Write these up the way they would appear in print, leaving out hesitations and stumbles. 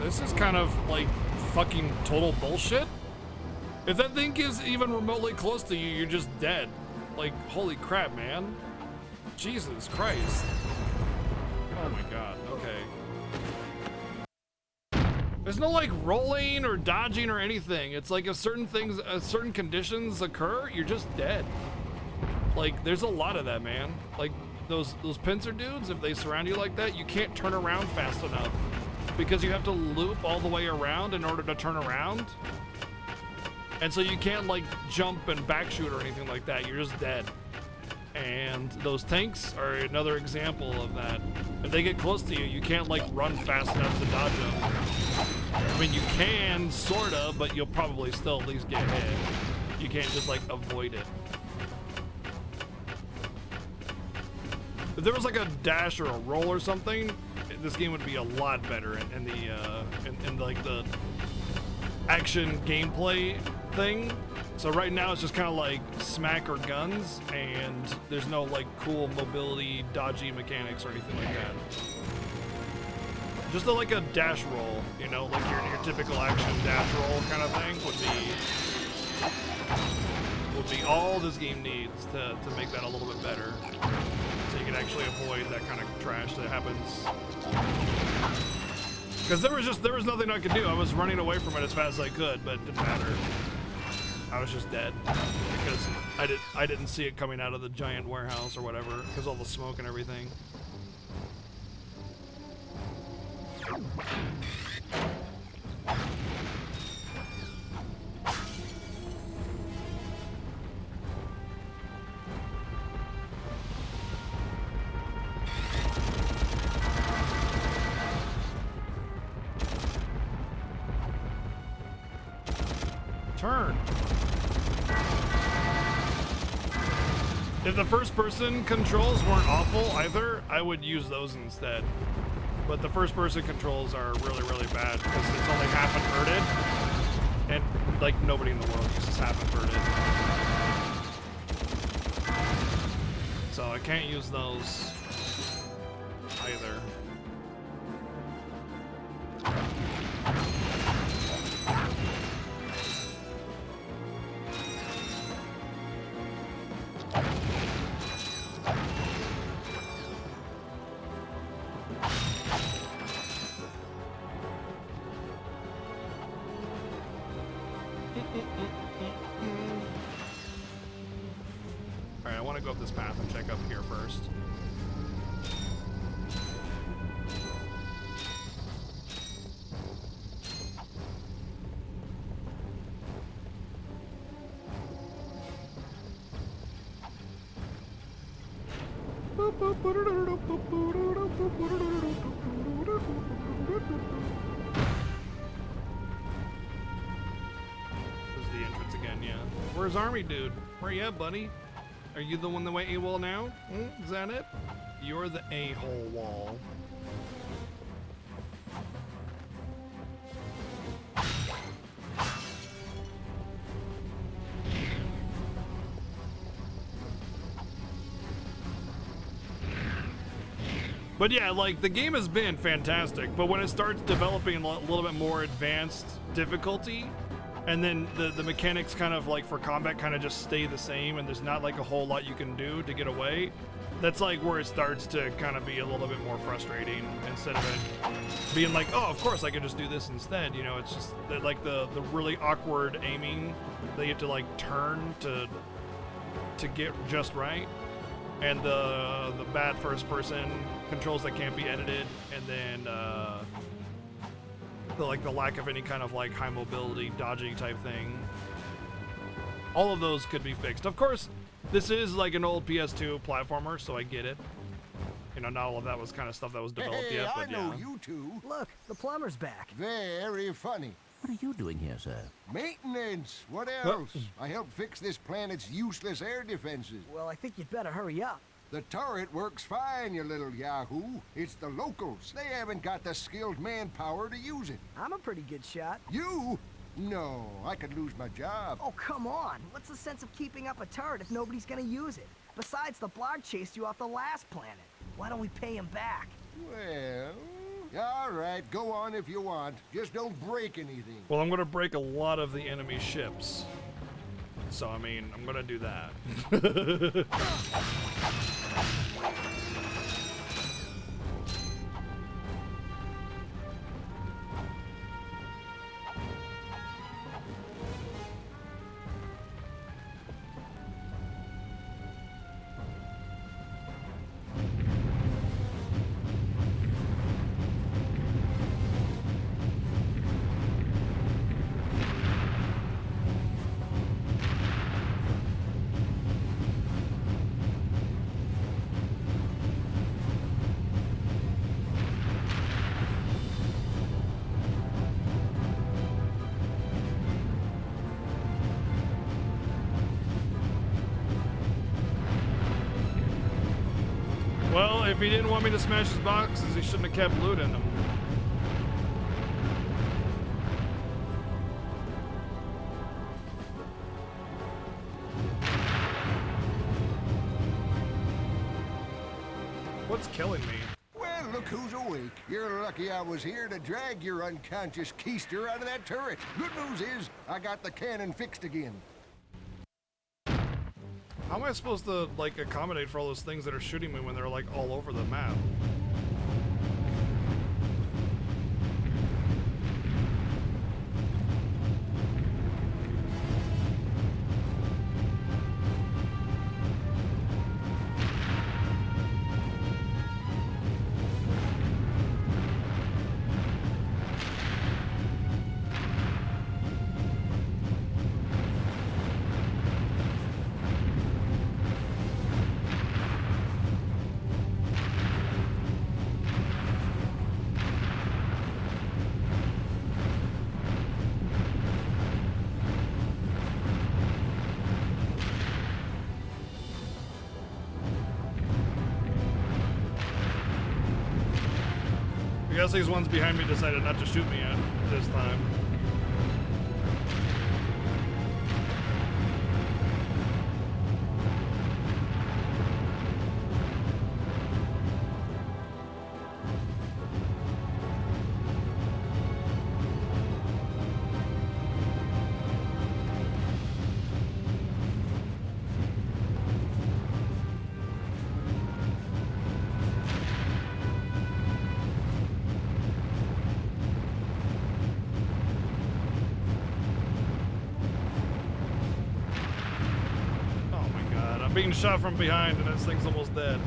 this is kind of like fucking total bullshit. If that thing is even remotely close to you, you're just dead. Like, holy crap, man. Jesus Christ. Oh my god, okay. There's no like rolling or dodging or anything. It's like if certain things, certain conditions occur, you're just dead. Like, there's a lot of that, man. Like, those pincer dudes, if they surround you like that, you can't turn around fast enough. Because you have to loop all the way around in order to turn around. And so you can't like jump and back shoot or anything like that. You're just dead. And those tanks are another example of that. If they get close to you, you can't like run fast enough to dodge them. I mean, you can, sorta, but you'll probably still at least get hit. You can't just like avoid it. If there was like a dash or a roll or something, this game would be a lot better in the like the action gameplay thing. So right now it's just kind of like smack or guns, and there's no like cool mobility, dodgy mechanics or anything like that. Just like a dash roll, you know, like your typical action dash roll kind of thing would be all this game needs to make that a little bit better. So you can actually avoid that kind of trash that happens. Because there was nothing I could do. I was running away from it as fast as I could, but it didn't matter. I was just dead because I didn't see it coming out of the giant warehouse or whatever, because all the smoke and everything. Turn. If the first person controls weren't awful either, I would use those instead. But the first person controls are really, really bad because it's only half inverted. And like nobody in the world uses half inverted. So I can't use those either. Alright, I want to go up this path and check up here first. This is the entrance again, yeah. Where's Army Dude? Where you at, buddy? Are you the one that went AWOL now? Is that it? You're the a-hole wall. But yeah, like, the game has been fantastic, but when it starts developing a little bit more advanced difficulty, and then the mechanics kind of like for combat kind of just stay the same, and there's not like a whole lot you can do to get away, that's like where it starts to kind of be a little bit more frustrating, instead of it being like, oh, of course I could just do this instead, you know. It's just like the really awkward aiming that you have to like turn to get just right, and the bad first person controls that can't be edited, and then the lack of any kind of like high mobility dodging type thing. All of those could be fixed. Of course, this is like an old PS2 platformer, so I get it. You know, not all of that was kind of stuff that was developed yet, but yeah. I know you two. Look, the plumber's back. Very funny. What are you doing here, sir? Maintenance. What else? I helped fix this planet's useless air defenses. Well, I think you'd better hurry up. The turret works fine, you little yahoo. It's the locals. They haven't got the skilled manpower to use it. I'm a pretty good shot. You? No, I could lose my job. Oh, come on. What's the sense of keeping up a turret if nobody's gonna use it? Besides, the Blarg chased you off the last planet. Why don't we pay him back? Well, All right, go on if you want. Just don't break anything. Well, I'm gonna break a lot of the enemy ships. So, I mean, I'm gonna do that. Well, if he didn't want me to smash his boxes, he shouldn't have kept looting them. What's killing me? Well, look who's awake. You're lucky I was here to drag your unconscious keister out of that turret. Good news is, I got the cannon fixed again. How am I supposed to, like, accommodate for all those things that are shooting me when they're, like, all over the map? I guess these ones behind me decided not to shoot me at this time. Being shot from behind and this thing's almost dead.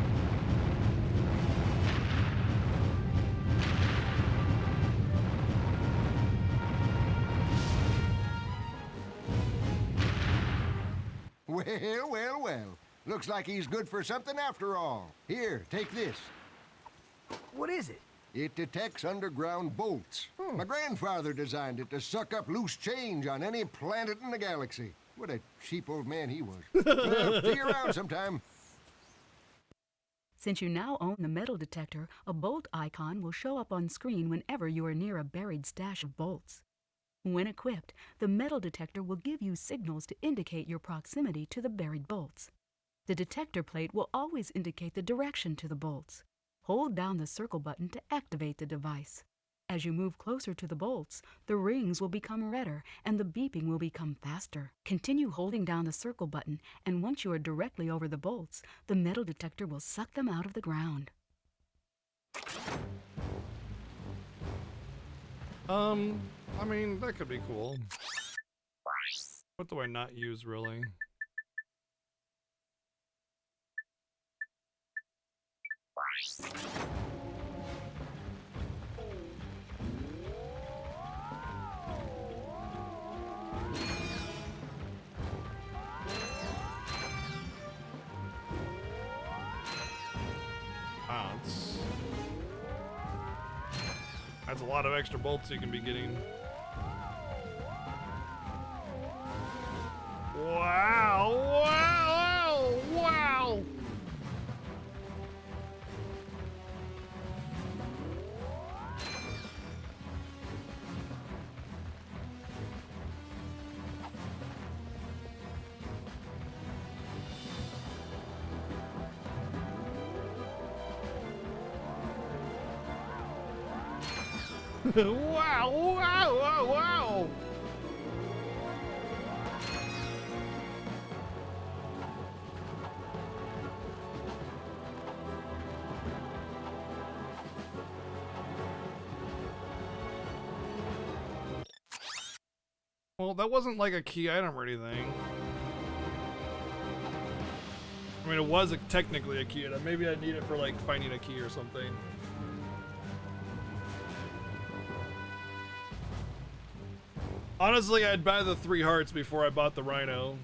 Well, well, well. Looks like he's good for something after all. Here, take this. What is it? It detects underground bolts. My grandfather designed it to suck up loose change on any planet in the galaxy. What a cheap old man he was. Well, see you around sometime. Since you now own the metal detector, a bolt icon will show up on screen whenever you are near a buried stash of bolts. When equipped, the metal detector will give you signals to indicate your proximity to the buried bolts. The detector plate will always indicate the direction to the bolts. Hold down the circle button to activate the device. As you move closer to the bolts, the rings will become redder and the beeping will become faster. Continue holding down the circle button, and once you are directly over the bolts, the metal detector will suck them out of the ground. I mean, that could be cool. What do I not use, really? Wow, that's a lot of extra bolts you can be getting. Wow, wow, wow! Wow, wow, wow, wow. Well, that wasn't like a key item or anything. I mean, it was technically a key item. Maybe I need it for like finding a key or something. Honestly, I'd buy the 3 hearts before I bought the Rhino.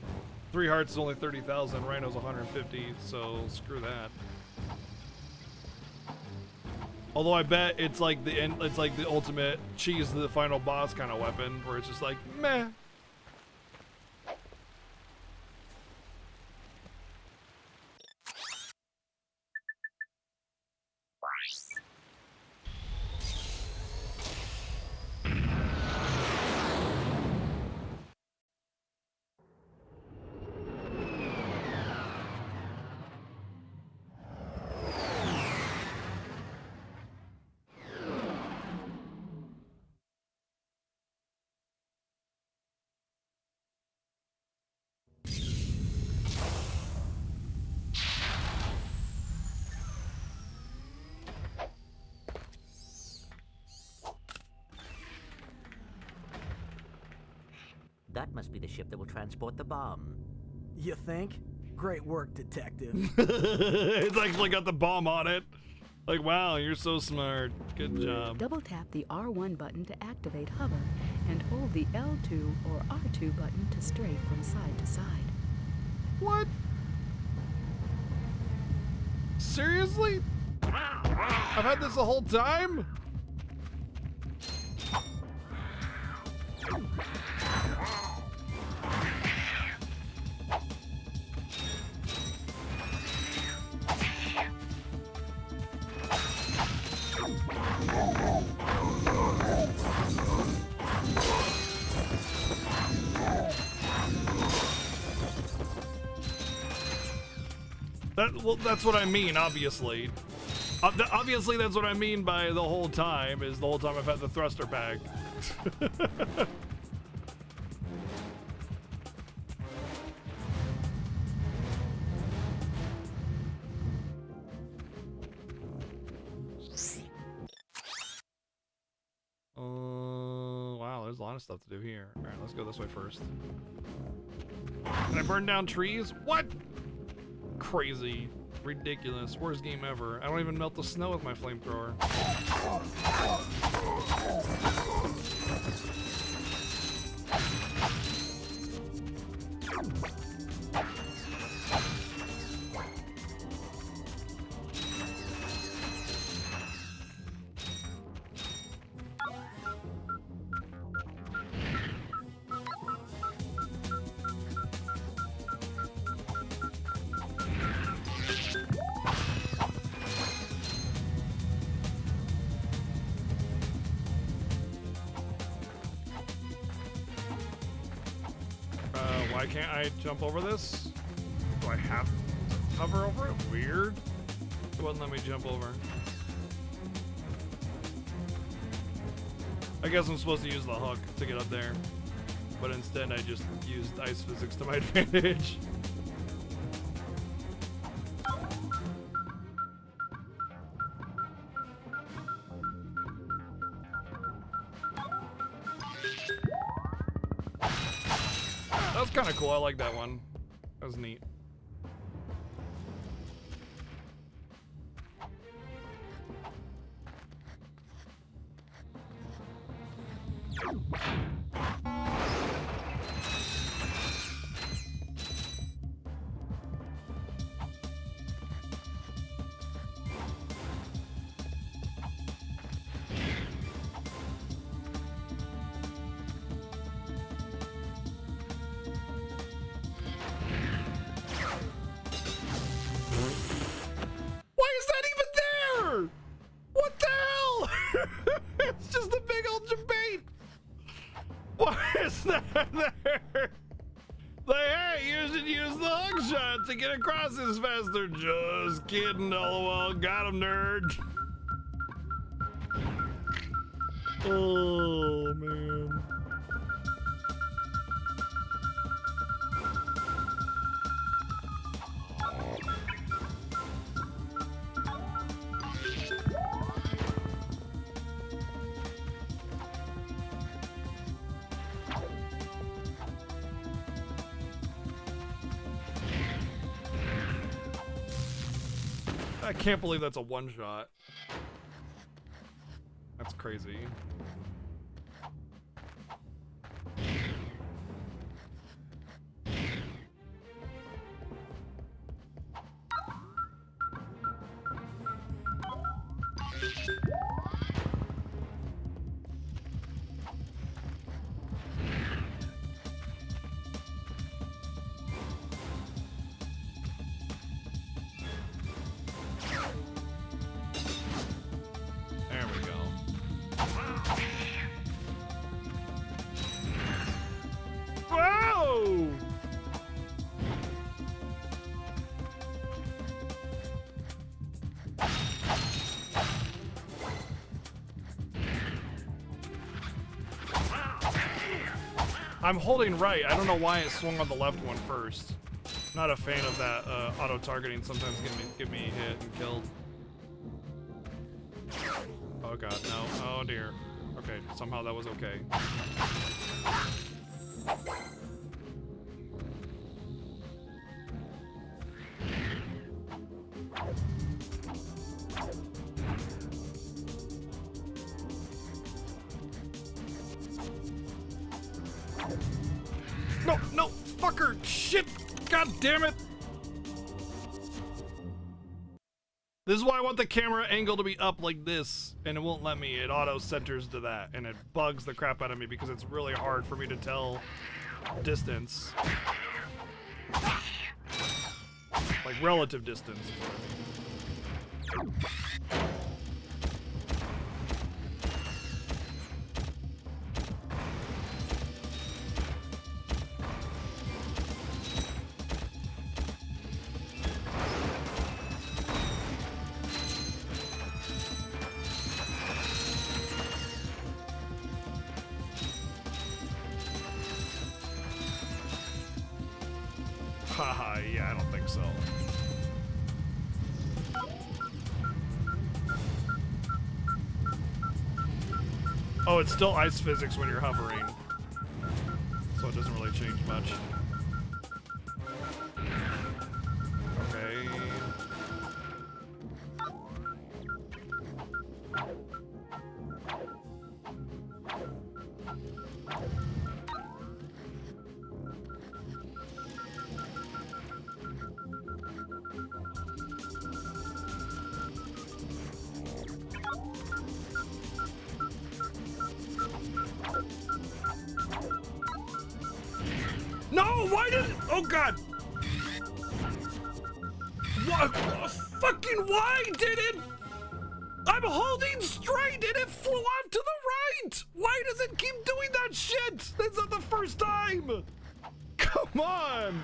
3 hearts is only 30,000. Rhino's 150, so screw that. Although I bet it's like the ultimate cheese to the final boss kind of weapon, where it's just like meh. That must be the ship that will transport the bomb. You think? Great work, detective. It's actually got the bomb on it. Like, wow, you're so smart. Good job. Double tap the R1 button to activate hover, and hold the L2 or R2 button to strafe from side to side. What? Seriously? I've had this the whole time? Well, that's what I mean, obviously. Obviously, that's what I mean by the whole time, is the whole time I've had the thruster pack. Wow, there's a lot of stuff to do here. All right, let's go this way first. Can I burn down trees? What? Crazy. Ridiculous. Worst game ever. I don't even melt the snow with my flamethrower. Why can't I jump over this? Do I have to hover over it? Weird. It wouldn't let me jump over. I guess I'm supposed to use the hook to get up there, but instead I just used ice physics to my advantage. That's kind of cool. I like that one. That was neat. Why is that even there? What the hell? It's just a big old debate. Why is that there? Like, hey, you should use the hook shot to get across this faster. Just kidding, lol. Got him, nerd. Oh, man. I can't believe that's a one-shot. That's crazy. There we go. Whoa! I'm holding right. I don't know why it swung on the left one first. Not a fan of that auto-targeting. Sometimes get me hit and killed. Oh god, no. Oh dear. Okay, somehow that was okay. No, no, fucker! Shit! God damn it! This is why I want the camera angle to be up like this, and it won't let me. It auto centers to that, and it bugs the crap out of me because it's really hard for me to tell distance. Like relative distance. Haha, yeah, I don't think so. Oh, it's still ice physics when you're hovering, so it doesn't really change much. Okay. No, why did it? Oh god! What? Fucking why did it? I'm holding straight and it flew off to the right! Why does it keep doing that shit? That's not the first time! Come on!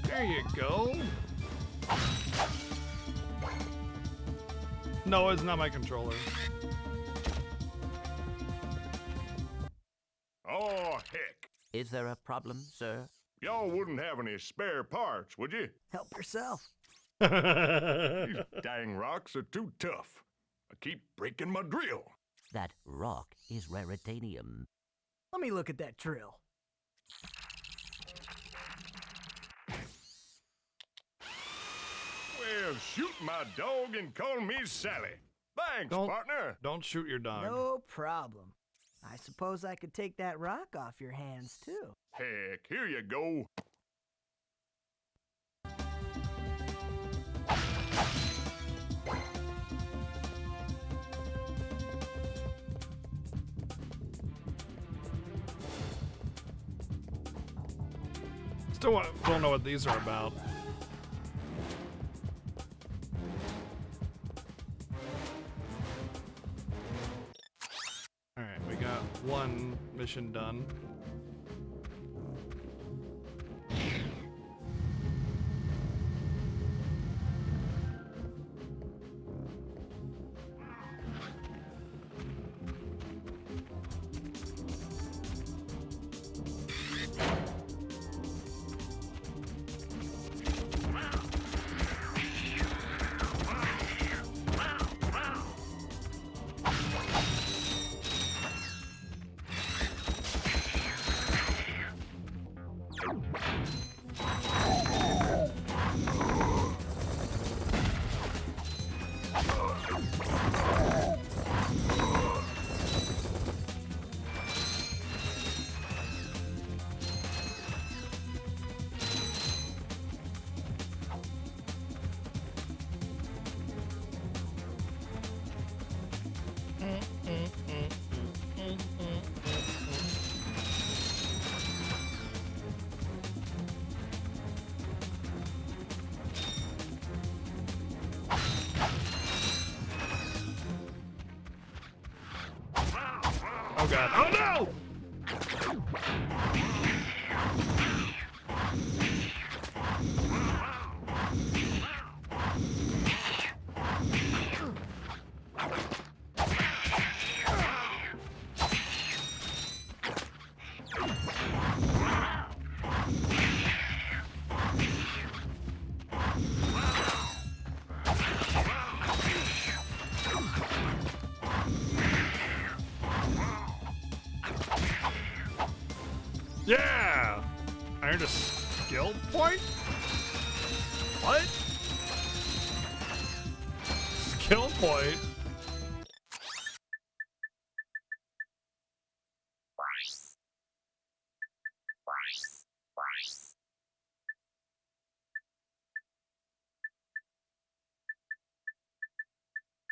There you go. No, it's not my controller. Oh, heck. Is there a problem, sir? Y'all wouldn't have any spare parts, would you? Help yourself. These dang rocks are too tough. I keep breaking my drill. That rock is raritanium. Let me look at that drill. Well, shoot my dog and call me Sally. Thanks, partner. Don't shoot your dog. No problem. I suppose I could take that rock off your hands, too. Heck, here you go. Still don't know what these are about. mission done. Oh god. Oh no! Yeah! I earned a skill point? What? Skill point?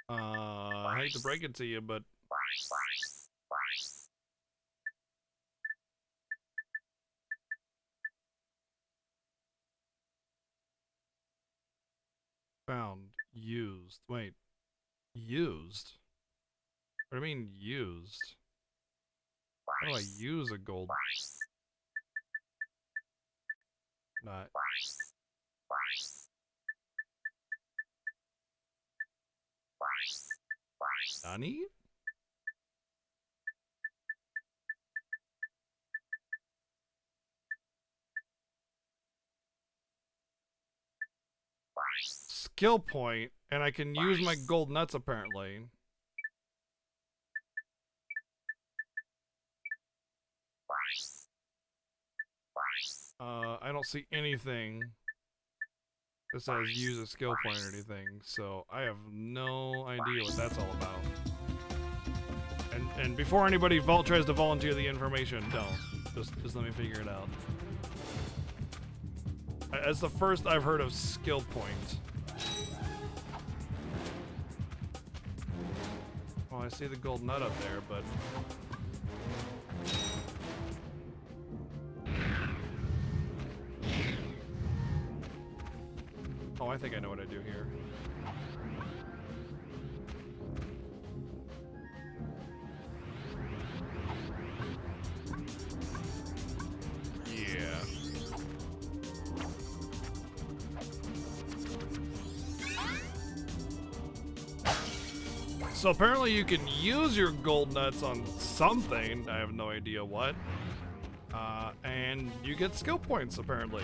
I hate to break it to you, but found used. Wait, used? What do you mean used? How do I use a gold? Not. Nani? Skill point, and I can use my gold nuts apparently. I don't see anything that says use a skill point or anything, so I have no idea what that's all about. And before anybody tries to volunteer the information, don't. Just let me figure it out. That's the first I've heard of skill point. Well, I see the gold nut up there, but... Oh, I think I know what I do here. Yeah. So apparently you can use your gold nuts on something, I have no idea what, and you get skill points apparently.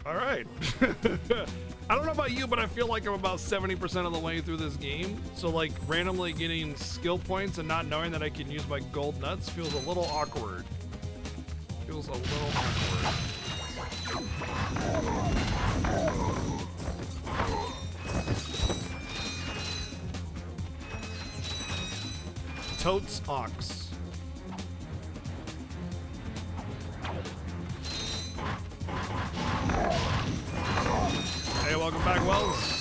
Alright. I don't know about you, but I feel like I'm about 70% of the way through this game, so like randomly getting skill points and not knowing that I can use my gold nuts feels a little awkward. Feels a little awkward. Totes Ox. Hey, welcome back, Wells.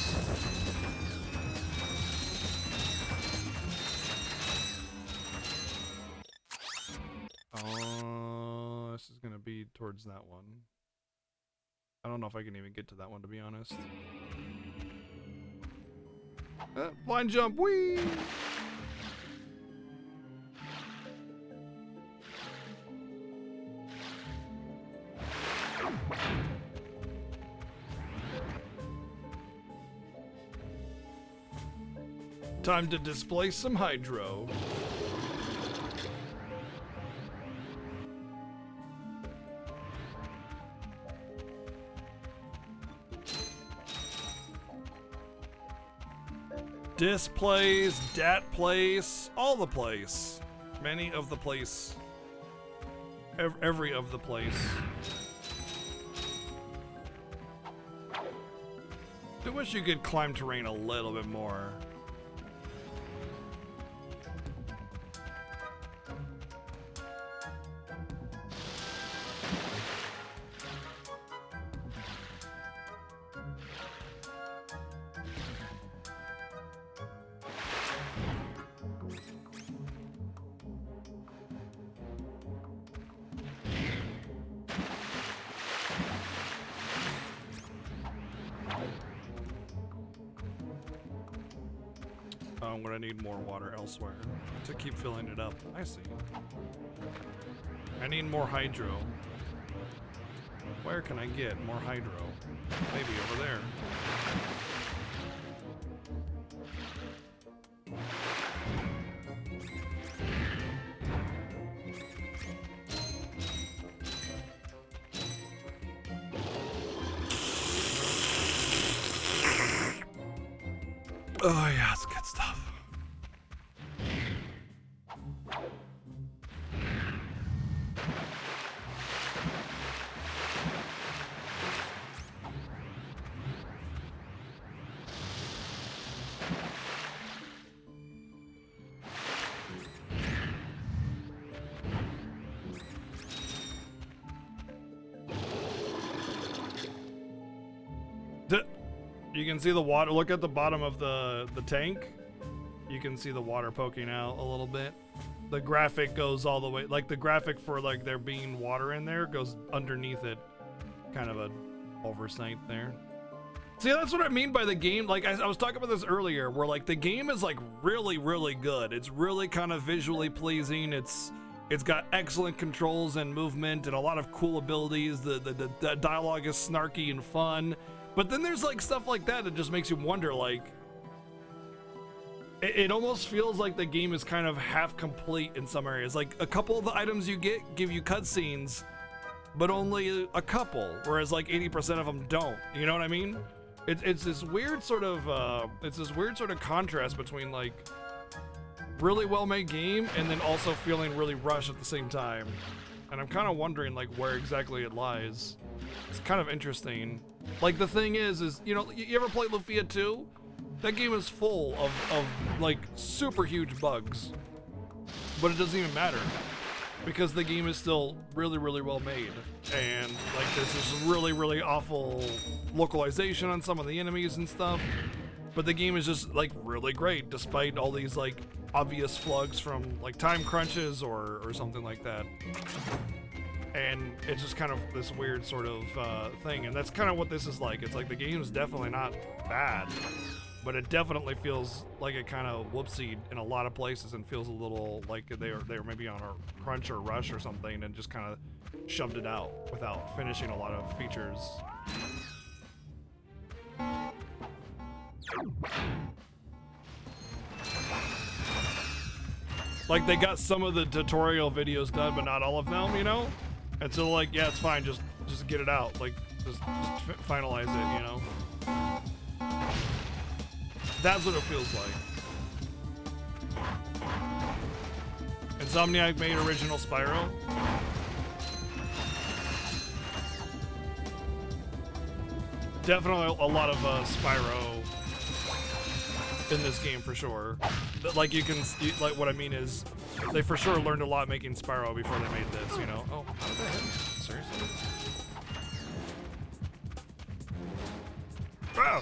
This is gonna be towards that one. I don't know if I can even get to that one, to be honest. Blind jump, whee! Time to displace some hydro. Displace, dat place, all the place. Many of the place. Every of the place. I wish you could climb terrain a little bit more. I'm gonna need more water elsewhere to keep filling it up. I see. I need more hydro. Where can I get more hydro? Maybe over there. Oh yeah, it's good stuff. You can see the water. Look at the bottom of the tank. You can see the water poking out a little bit. The graphic goes all the way, like the graphic for like there being water in there goes underneath it. Kind of an oversight there. See, that's what I mean by the game. Like I was talking about this earlier, where like the game is like really, really good. It's really kind of visually pleasing. It's got excellent controls and movement and a lot of cool abilities. The dialogue is snarky and fun. But then there's like stuff like that just makes you wonder, like, it almost feels like the game is kind of half complete in some areas. Like a couple of the items you get give you cutscenes, but only a couple, whereas like 80% of them don't. You know what I mean? It's this weird sort of contrast between like really well-made game and then also feeling really rushed at the same time. And I'm kind of wondering like where exactly it lies. It's kind of interesting. Like the thing is you know, you ever play Lufia 2? That game is full of like super huge bugs, but it doesn't even matter because the game is still really, really well made. And like there's this really, really awful localization on some of the enemies and stuff, but the game is just like really great despite all these like obvious flaws from like time crunches or something like that. And it's just kind of this weird sort of thing, and that's kind of what this is like. It's like the game's definitely not bad, but it definitely feels like it kind of whoopsied in a lot of places and feels a little like they were maybe on a crunch or rush or something and just kind of shoved it out without finishing a lot of features. Like they got some of the tutorial videos done, but not all of them, you know? And so like, yeah, it's fine, just get it out. Like, just finalize it, you know? That's what it feels like. Insomniac made original Spyro. Definitely a lot of Spyro in this game for sure. But like like what I mean is, they for sure learned a lot making Spyro before they made this, you know? Oh, how did that hit me? Seriously? Wow!